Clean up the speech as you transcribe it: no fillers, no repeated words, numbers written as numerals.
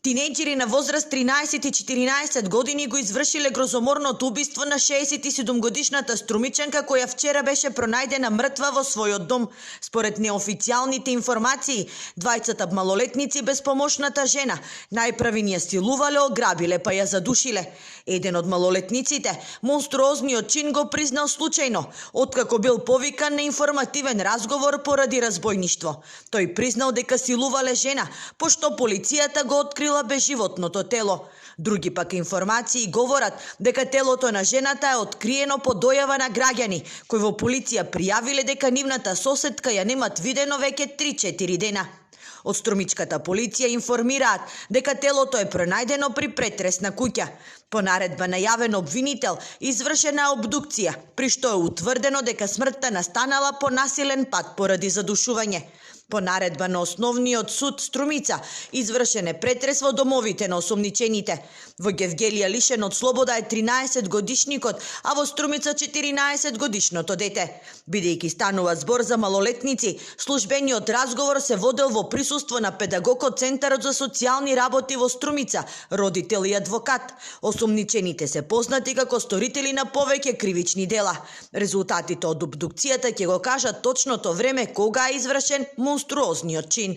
Тинејџери на возраст 13 и 14 години го извршиле грозоморното убиство на 67-годишната струмичанка која вчера беше пронајдена мртва во својот дом. Според неофицијалните информации, двајцата малолетници без помошната жена најправи ја силувале, ограбиле па ја задушиле. Еден од малолетниците монструозниот чин го признал случајно, откако бил повикан на информативен разговор поради разбојништво. Тој признал дека силувале жена, пошто полицијата го открила безживотното тело. Други пак информации говорат дека телото на жената е откриено по дојава на граѓани, кои во полиција пријавиле дека нивната соседка ја немат видено веќе 3-4 дена. Од струмичката полиција информираат дека телото е пронајдено при претрес на куќа. По наредба на јавен обвинител извршена обдукција, при што е утврдено дека смртта настанала по насилен пат поради задушување. По наредба на Основниот суд Струмица извршен е претрес во домовите на осомничените. Во Гевгелија лишен од слобода е 13 годишникот, а во Струмица 14 годишното дете. Бидејќи станува збор за малолетници, службениот разговор се водел во присуство на педагог од Центарот за социјални работи во Струмица, родител и адвокат. Осомничените се познати како сторители на повеќе кривични дела. Резултатите од обдукцијата ќе го кажат точното време кога е извршен монструозниот чин.